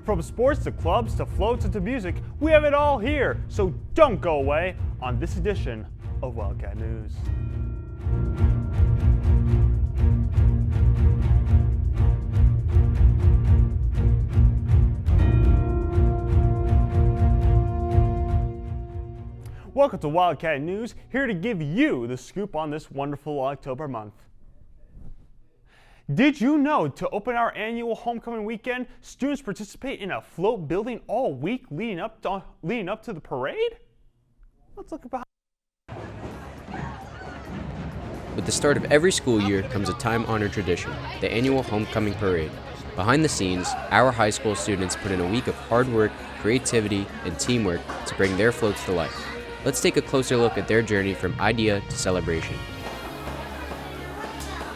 From sports to clubs to floats and to music, we have it all here. So don't go away on this edition of Wildcat News. Welcome to Wildcat News, here to give you the scoop on this wonderful October month. Did you know to open our annual homecoming weekend, students participate in a float building all week leading up to the parade? Let's look behind. With the start of every school year comes a time-honored tradition, the annual homecoming parade. Behind the scenes, our high school students put in a week of hard work, creativity, and teamwork to bring their floats to life. Let's take a closer look at their journey from idea to celebration.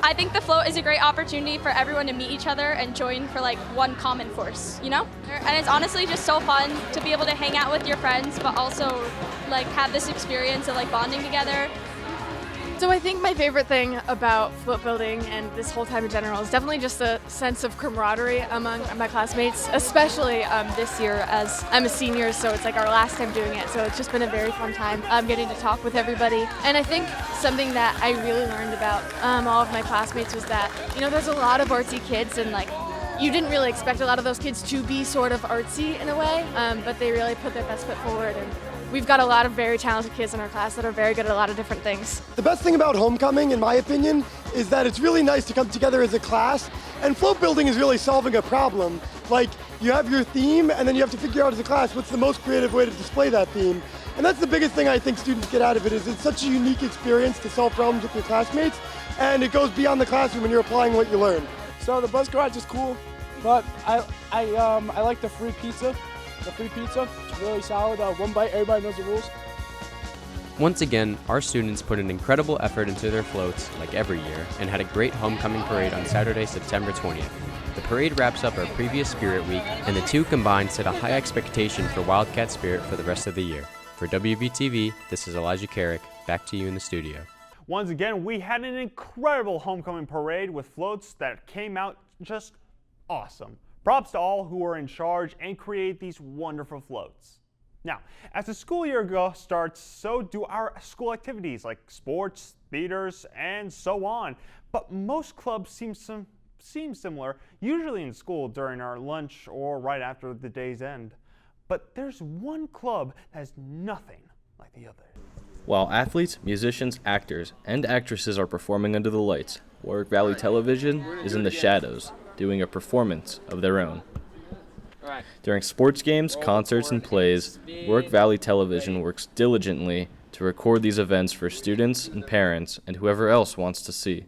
I think the float is a great opportunity for everyone to meet each other and join for like one common force, you know? And it's honestly just so fun to be able to hang out with your friends, but also like have this experience of like bonding together. So I think my favorite thing about float building and this whole time in general is definitely just a sense of camaraderie among my classmates, especially this year as I'm a senior, so it's like our last time doing it. So it's just been a very fun time getting to talk with everybody. And I think something that I really learned about all of my classmates was that, you know, there's a lot of artsy kids and like you didn't really expect a lot of those kids to be sort of artsy in a way, but they really put their best foot forward. And we've got a lot of very talented kids in our class that are very good at a lot of different things. The best thing about homecoming, in my opinion, is that it's really nice to come together as a class, and float building is really solving a problem. Like, you have your theme, and then you have to figure out as a class what's the most creative way to display that theme. And that's the biggest thing I think students get out of it, is it's such a unique experience to solve problems with your classmates, and it goes beyond the classroom when you're applying what you learn. So the bus garage is cool, but I like the free pizza. The free pizza, really solid. One bite, everybody knows the rules. Once again, our students put an incredible effort into their floats, like every year, and had a great homecoming parade on Saturday, September 20th. The parade wraps up our previous Spirit Week, and the two combined set a high expectation for Wildcat spirit for the rest of the year. For WVTV, this is Elijah Carrick. Back to you in the studio. Once again, we had an incredible homecoming parade with floats that came out just awesome. Props to all who are in charge and create these wonderful floats. Now, as the school year starts, so do our school activities like sports, theaters, and so on. But most clubs seem similar, usually in school during our lunch or right after the day's end. But there's one club that has nothing like the other. While athletes, musicians, actors, and actresses are performing under the lights, Warwick Valley Television is in the shadows, doing a performance of their own. During sports games, concerts, and plays, Warwick Valley Television works diligently to record these events for students and parents and whoever else wants to see.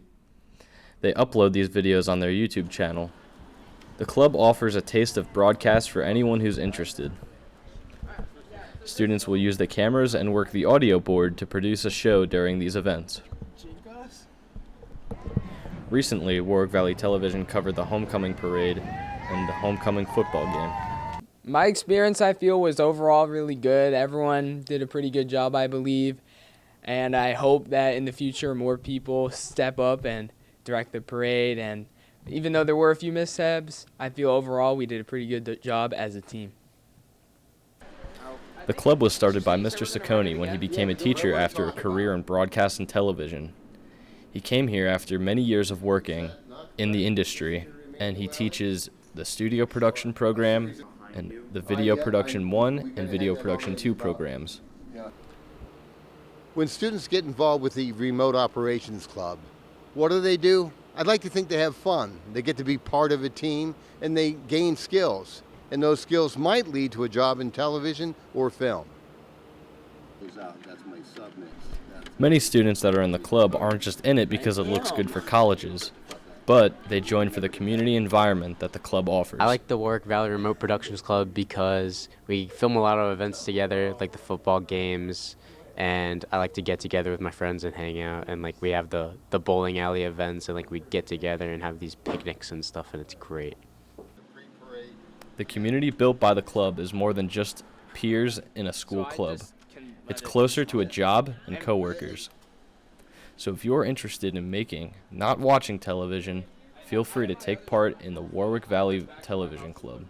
They upload these videos on their YouTube channel. The club offers a taste of broadcast for anyone who's interested. Students will use the cameras and work the audio board to produce a show during these events. Recently, Warwick Valley Television covered the homecoming parade and the homecoming football game. My experience, I feel, was overall really good. Everyone did a pretty good job, I believe, and I hope that in the future more people step up and direct the parade. And even though there were a few mishaps, I feel overall we did a pretty good job as a team. The club was started by Mr. Ciccone when he became a teacher after a career in broadcast and television. He came here after many years of working in the industry, and he teaches the studio production program and the video production 1 and video production 2 programs. When students get involved with the Remote Operations Club, what do? I'd like to think they have fun. They get to be part of a team, and they gain skills. And those skills might lead to a job in television or film. Many students that are in the club aren't just in it because it looks good for colleges, but they join for the community environment that the club offers. I like the Warwick Valley Remote Productions Club because we film a lot of events together, like the football games, and I like to get together with my friends and hang out, and like we have the bowling alley events, and like we get together and have these picnics and stuff, and it's great. The community built by the club is more than just peers in a school club. It's closer to a job and coworkers. So if you're interested in making, not watching television, feel free to take part in the Warwick Valley Television Club.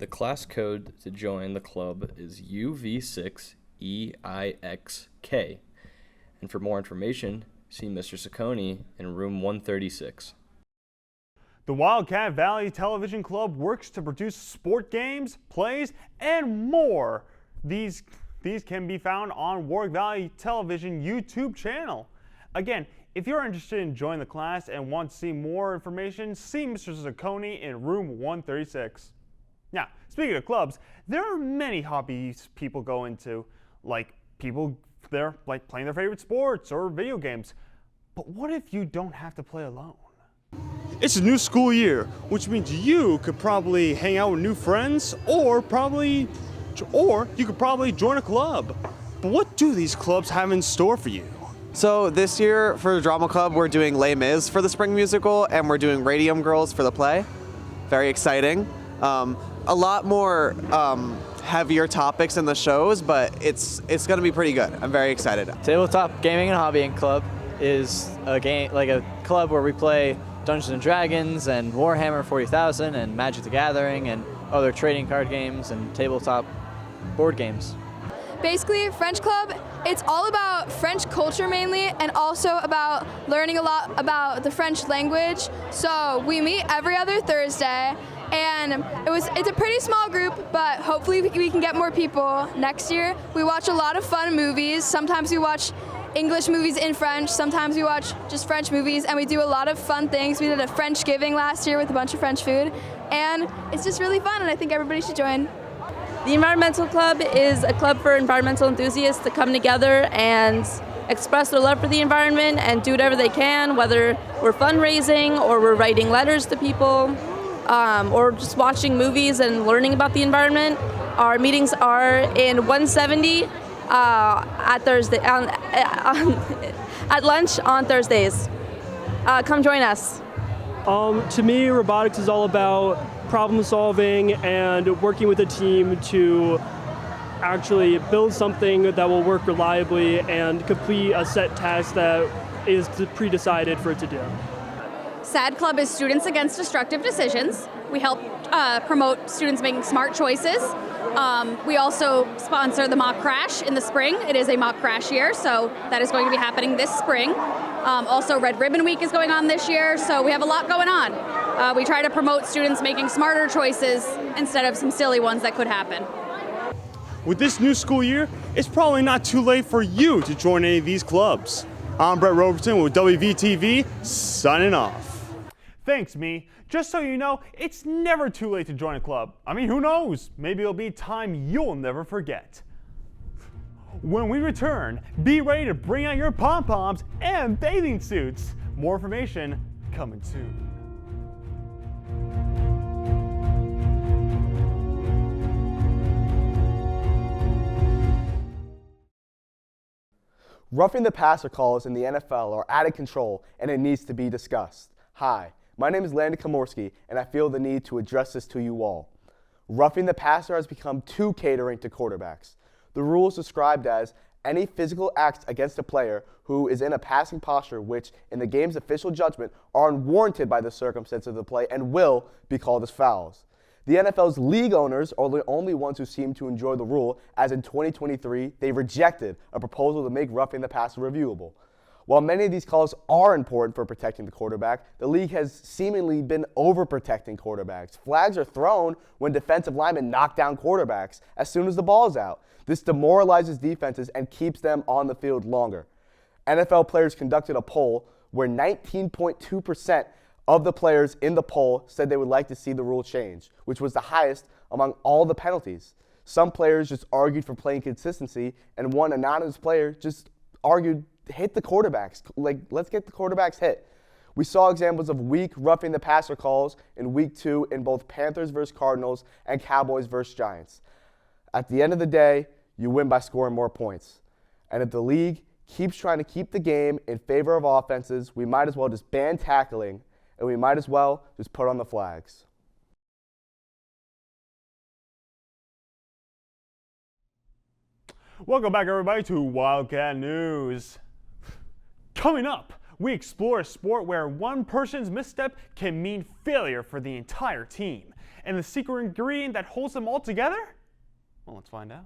The class code to join the club is UV6EIXK. And for more information, see Mr. Saccone in room 136. The Wildcat Valley Television Club works to produce sport games, plays, and more. These can be found on Warwick Valley Television YouTube channel. Again, if you're interested in joining the class and want to see more information, see Mr. Saccone in room 136. Now, speaking of clubs, there are many hobbies people go into, like people there like playing their favorite sports or video games. But what if you don't have to play alone? It's a new school year, which means you could probably hang out with new friends or you could probably join a club. But what do these clubs have in store for you? So this year for the drama club, we're doing Les Mis for the spring musical, and we're doing Radium Girls for the play. Very exciting. A lot more heavier topics in the shows, but it's going to be pretty good. I'm very excited. Tabletop Gaming and Hobbying Club is a club where we play Dungeons and Dragons and Warhammer 40,000 and Magic the Gathering and other trading card games and tabletop board games. Basically, French Club, it's all about French culture mainly, and also about learning a lot about the French language. So we meet every other Thursday, and it's a pretty small group, but hopefully we can get more people next year. We watch a lot of fun movies. Sometimes we watch English movies in French, sometimes we watch just French movies, and we do a lot of fun things. We did a French giving last year with a bunch of French food, and it's just really fun, and I think everybody should join. The Environmental Club is a club for environmental enthusiasts to come together and express their love for the environment and do whatever they can, whether we're fundraising or we're writing letters to people or just watching movies and learning about the environment. Our meetings are in 170 at Thursday at lunch on Thursdays. Come join us. To me, robotics is all about problem solving and working with a team to actually build something that will work reliably and complete a set task that is pre-decided for it to do. SAD Club is Students Against Destructive Decisions. We help promote students making smart choices. We also sponsor the mock crash in the spring. It is a mock crash year, so that is going to be happening this spring. Also, Red Ribbon Week is going on this year, so we have a lot going on. We try to promote students making smarter choices instead of some silly ones that could happen. With this new school year, it's probably not too late for you to join any of these clubs. I'm Brett Robertson with WVTV, signing off. Thanks, me. Just so you know, it's never too late to join a club. I mean, who knows? Maybe it'll be a time you'll never forget. When we return, be ready to bring out your pom-poms and bathing suits. More information coming soon. Roughing the passer calls in the NFL are out of control, and it needs to be discussed. Hi, my name is Landon Komorski, and I feel the need to address this to you all. Roughing the passer has become too catering to quarterbacks. The rule is described as any physical acts against a player who is in a passing posture which, in the game's official judgment, are unwarranted by the circumstances of the play and will be called as fouls. The NFL's league owners are the only ones who seem to enjoy the rule, as in 2023, they rejected a proposal to make roughing the passer reviewable. While many of these calls are important for protecting the quarterback, the league has seemingly been overprotecting quarterbacks. Flags are thrown when defensive linemen knock down quarterbacks as soon as the ball's out. This demoralizes defenses and keeps them on the field longer. NFL players conducted a poll where 19.2% of the players in the poll said they would like to see the rule change, which was the highest among all the penalties. Some players just argued for playing consistency, and one anonymous player just argued, hit the quarterbacks. Let's get the quarterbacks hit. We saw examples of weak roughing the passer calls in week 2 in both Panthers versus Cardinals and Cowboys versus Giants. At the end of the day, you win by scoring more points. And if the league keeps trying to keep the game in favor of offenses, we might as well just ban tackling, and we might as well just put on the flags. Welcome back, everybody, to Wildcat News. Coming up, we explore a sport where one person's misstep can mean failure for the entire team. And the secret ingredient that holds them all together? Well, let's find out.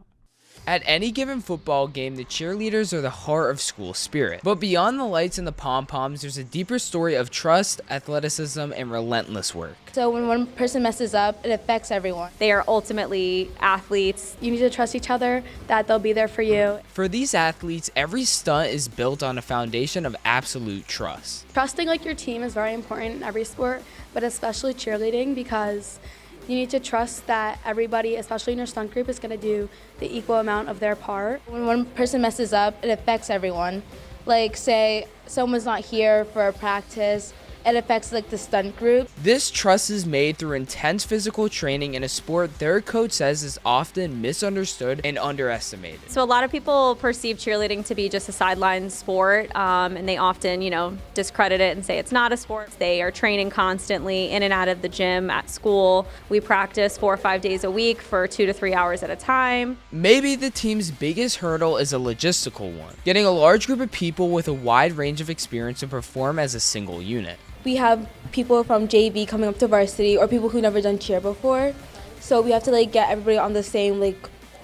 At any given football game, the cheerleaders are the heart of school spirit. But beyond the lights and the pom-poms, there's a deeper story of trust, athleticism, and relentless work. So when one person messes up, it affects everyone. They are ultimately athletes. You need to trust each other, that they'll be there for you. For these athletes, every stunt is built on a foundation of absolute trust. Trusting like your team is very important in every sport, but especially cheerleading, because you need to trust that everybody, especially in your stunt group, is going to do the equal amount of their part. When one person messes up, it affects everyone. Like, say someone's not here for a practice, it affects like the stunt group. This trust is made through intense physical training in a sport their coach says is often misunderstood and underestimated. So a lot of people perceive cheerleading to be just a sideline sport, and they often, discredit it and say it's not a sport. They are training constantly in and out of the gym at school. We practice 4 or 5 days a week for 2 to 3 hours at a time. Maybe the team's biggest hurdle is a logistical one, getting a large group of people with a wide range of experience to perform as a single unit. We have people from JV coming up to varsity or people who've never done cheer before. So we have to get everybody on the same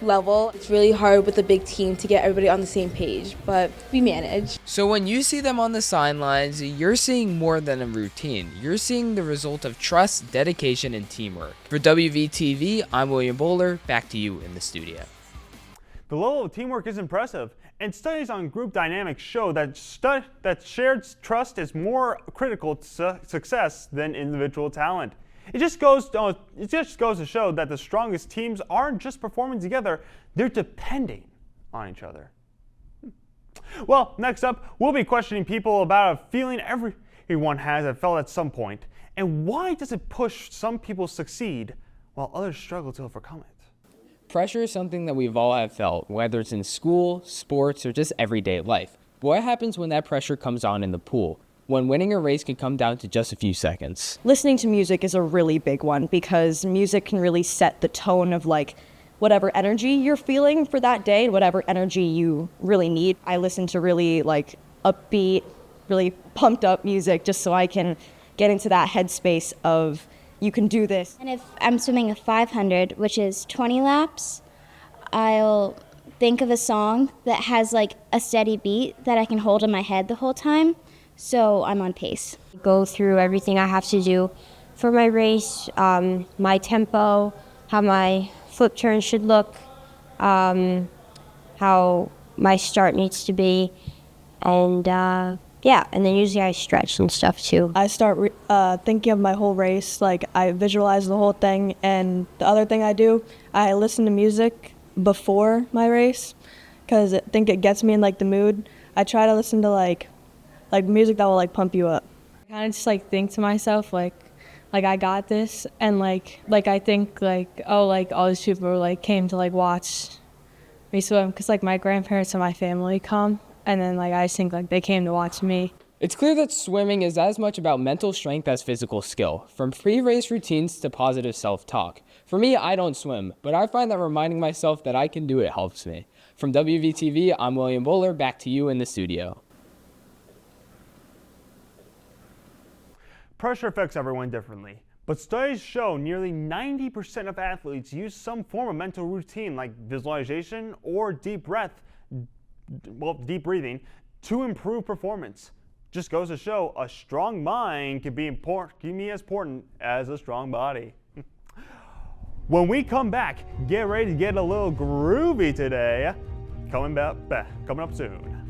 level. It's really hard with a big team to get everybody on the same page, but we manage. So when you see them on the sidelines, you're seeing more than a routine. You're seeing the result of trust, dedication, and teamwork. For WVTV, I'm William Bowler. Back to you in the studio. The level of teamwork is impressive, and studies on group dynamics show that shared trust is more critical to success than individual talent. It just goes to show that the strongest teams aren't just performing together, they're depending on each other. Well, next up, we'll be questioning people about a feeling everyone has felt at some point, and why does it push some people succeed while others struggle to overcome it? Pressure is something that we've all have felt, whether it's in school, sports, or just everyday life. But what happens when that pressure comes on in the pool? When winning a race can come down to just a few seconds. Listening to music is a really big one because music can really set the tone of whatever energy you're feeling for that day and whatever energy you really need. I listen to really upbeat, really pumped up music just so I can get into that headspace of you can do this. And if I'm swimming a 500, which is 20 laps, I'll think of a song that has a steady beat that I can hold in my head the whole time, so I'm on pace. Go through everything I have to do for my race, my tempo, how my flip turn should look, how my start needs to be, and and then usually I stretch and stuff too. I start thinking of my whole race, I visualize the whole thing, and the other thing I do, I listen to music before my race, because I think it gets me in the mood. I try to listen to music that will pump you up. I kind of just think to myself I got this, and I think all these people came to watch me swim, because my grandparents and my family come. And then I just think they came to watch me. It's clear that swimming is as much about mental strength as physical skill, from pre-race routines to positive self-talk. For me, I don't swim, but I find that reminding myself that I can do it helps me. From WVTV, I'm William Bowler. Back to you in the studio. Pressure affects everyone differently, but studies show nearly 90% of athletes use some form of mental routine like visualization or deep breathing to improve performance. Just goes to show a strong mind can be as important as a strong body. When we come back, get ready to get a little groovy today. Coming up soon.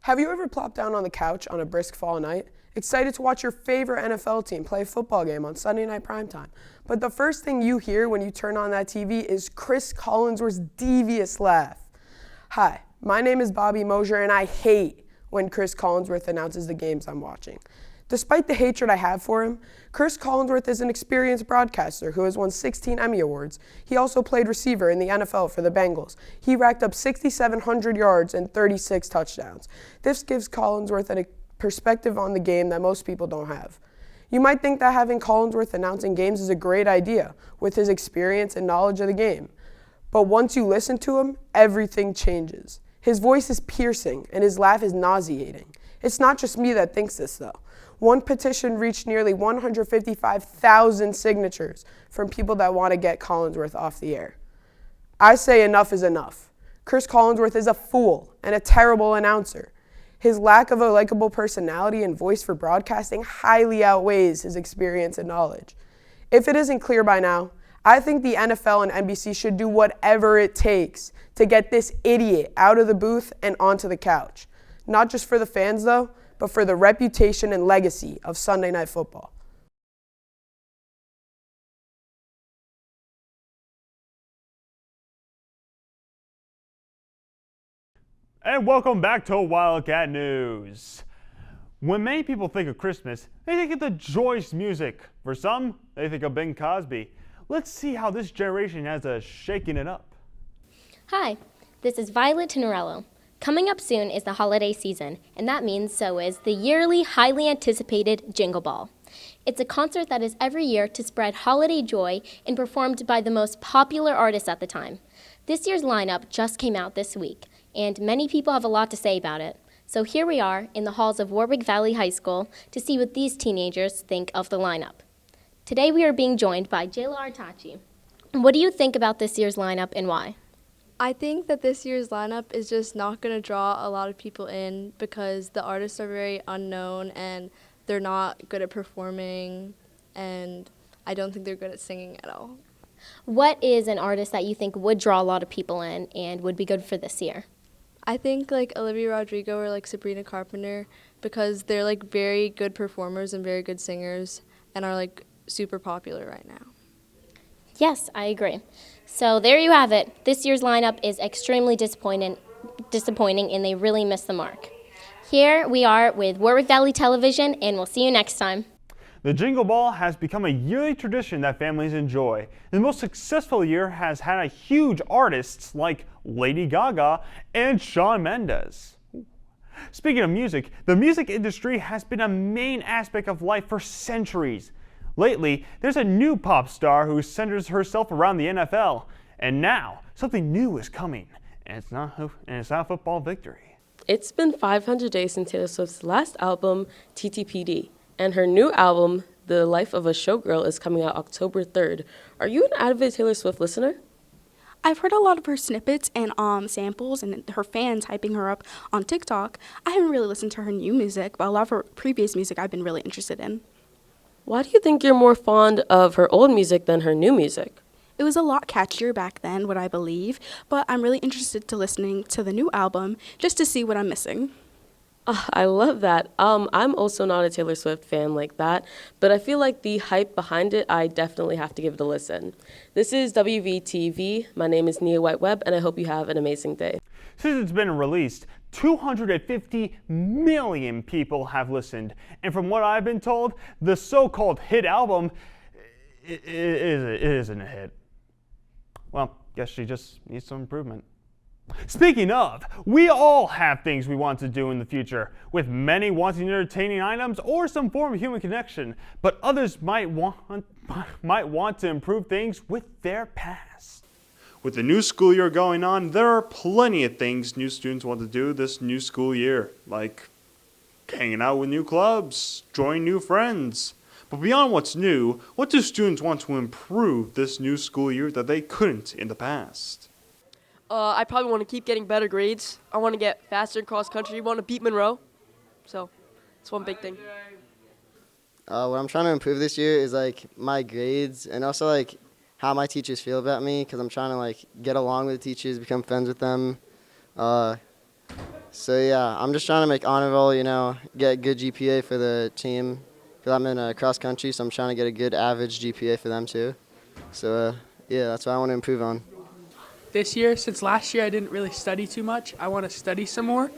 Have you ever plopped down on the couch on a brisk fall night, excited to watch your favorite NFL team play a football game on Sunday night primetime? But the first thing you hear when you turn on that TV is Chris Collinsworth's devious laugh. Hi, my name is Bobby Mosier, and I hate when Chris Collinsworth announces the games I'm watching. Despite the hatred I have for him, Chris Collinsworth is an experienced broadcaster who has won 16 Emmy Awards. He also played receiver in the NFL for the Bengals. He racked up 6,700 yards and 36 touchdowns. This gives Collinsworth a perspective on the game that most people don't have. You might think that having Collinsworth announcing games is a great idea with his experience and knowledge of the game. But once you listen to him, everything changes. His voice is piercing and his laugh is nauseating. It's not just me that thinks this though. One petition reached nearly 155,000 signatures from people that want to get Collinsworth off the air. I say enough is enough. Chris Collinsworth is a fool and a terrible announcer. His lack of a likable personality and voice for broadcasting highly outweighs his experience and knowledge. If it isn't clear by now, I think the NFL and NBC should do whatever it takes to get this idiot out of the booth and onto the couch. Not just for the fans though, but for the reputation and legacy of Sunday Night Football. And welcome back to Wildcat News. When many people think of Christmas, they think of the joyous music. For some, they think of Bing Crosby. Let's see how this generation has shaking it up. Hi, this is Violet Tenorello. Coming up soon is the holiday season, and that means so is the yearly, highly anticipated Jingle Ball. It's a concert that is every year to spread holiday joy and performed by the most popular artists at the time. This year's lineup just came out this week, and many people have a lot to say about it. So here we are in the halls of Warwick Valley High School to see what these teenagers think of the lineup. Today we are being joined by Jayla Artachi. What do you think about this year's lineup and why? I think that this year's lineup is just not going to draw a lot of people in because the artists are very unknown and they're not good at performing, and I don't think they're good at singing at all. What is an artist that you think would draw a lot of people in and would be good for this year? I think like Olivia Rodrigo or like Sabrina Carpenter, because they're like very good performers and very good singers and are like super popular right now. Yes, I agree. So there you have it. This year's lineup is extremely disappointing and they really missed the mark. Here we are with Warwick Valley Television, and we'll see you next time. The Jingle Ball has become a yearly tradition that families enjoy. The most successful year has had a huge artists like Lady Gaga and Shawn Mendes. Speaking of music, the music industry has been a main aspect of life for centuries. Lately, there's a new pop star who centers herself around the NFL, and now something new is coming, and it's not football victory. It's been 500 days since Taylor Swift's last album, TTPD, and her new album, The Life of a Showgirl, is coming out October 3rd. Are you an avid Taylor Swift listener? I've heard a lot of her snippets and samples and her fans hyping her up on TikTok. I haven't really listened to her new music, but a lot of her previous music I've been really interested in. Why do you think you're more fond of her old music than her new music? It was a lot catchier back then, what I believe, but I'm really interested to listening to the new album just to see what I'm missing. I love that. I'm also not a Taylor Swift fan like that, but I feel like the hype behind it, I definitely have to give it a listen. This is WVTV. My name is Nia White-Webb, and I hope you have an amazing day. Since it's been released, 250 million people have listened, and from what I've been told, the so-called hit album isn't a hit. Well, guess she just needs some improvement. Speaking of, we all have things we want to do in the future, with many wanting entertaining items or some form of human connection, but others might want to improve things with their past. With the new school year going on, there are plenty of things new students want to do this new school year, like hanging out with new clubs, joining new friends. But beyond what's new, what do students want to improve this new school year that they couldn't in the past? I probably want to keep getting better grades. I want to get faster in cross country. I want to beat Monroe. So it's one big thing. What I'm trying to improve this year is like my grades and also like how my teachers feel about me, because I'm trying to like get along with the teachers, become friends with them. So yeah, I'm just trying to make honor roll, get a good GPA for the team. Because I'm in cross country, so I'm trying to get a good average GPA for them too. So yeah, that's what I want to improve on. This year, since last year I didn't really study too much, I want to study some more.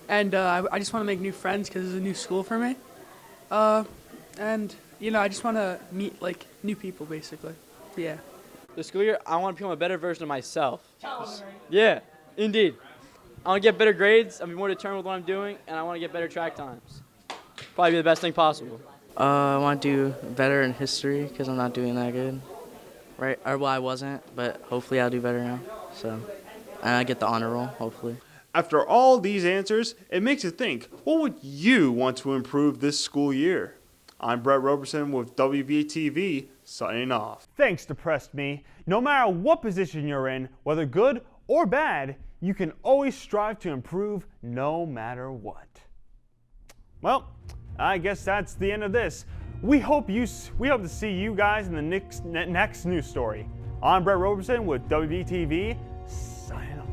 And I just want to make new friends because it's a new school for me. And I just want to meet like new people basically. Yeah. This school year, I want to become a better version of myself. Yeah, indeed. I want to get better grades, I'll be more determined with what I'm doing, and I want to get better track times. Probably be the best thing possible. I want to do better in history because I'm not doing that good. Right? Or well, I wasn't, but hopefully I'll do better now. So, and I get the honor roll, hopefully. After all these answers, it makes you think, what would you want to improve this school year? I'm Brett Roberson with WVTV, signing off. Thanks to Pressed Me. No matter what position you're in, whether good or bad, you can always strive to improve no matter what. Well, I guess that's the end of this. We hope to see you guys in the next news story. I'm Brett Roberson with WVTV, signing off.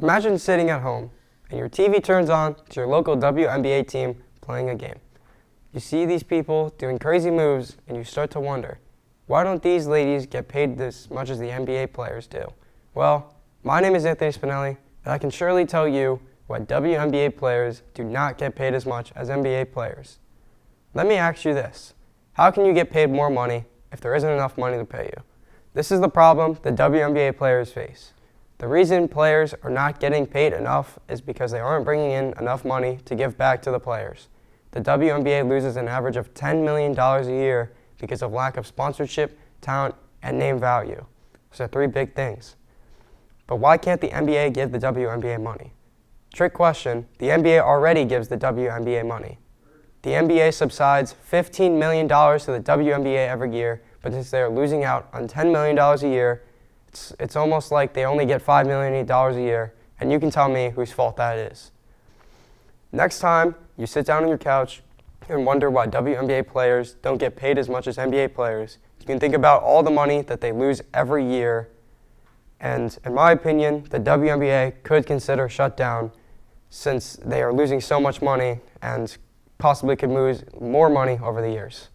Imagine sitting at home and your TV turns on to your local WNBA team playing a game. You see these people doing crazy moves and you start to wonder, why don't these ladies get paid as much as the NBA players do? Well, my name is Anthony Spinelli, and I can surely tell you why WNBA players do not get paid as much as NBA players. Let me ask you this. How can you get paid more money if there isn't enough money to pay you? This is the problem the WNBA players face. The reason players are not getting paid enough is because they aren't bringing in enough money to give back to the players. The WNBA loses an average of $10 million a year because of lack of sponsorship, talent, and name value. Those are three big things. But why can't the NBA give the WNBA money? Trick question, the NBA already gives the WNBA money. The NBA subsides $15 million to the WNBA every year, but since they're losing out on $10 million a year, it's almost like they only get $5 million a year, and you can tell me whose fault that is. Next time you sit down on your couch and wonder why WNBA players don't get paid as much as NBA players, you can think about all the money that they lose every year. And in my opinion, the WNBA could consider shutdown since they are losing so much money and possibly could lose more money over the years.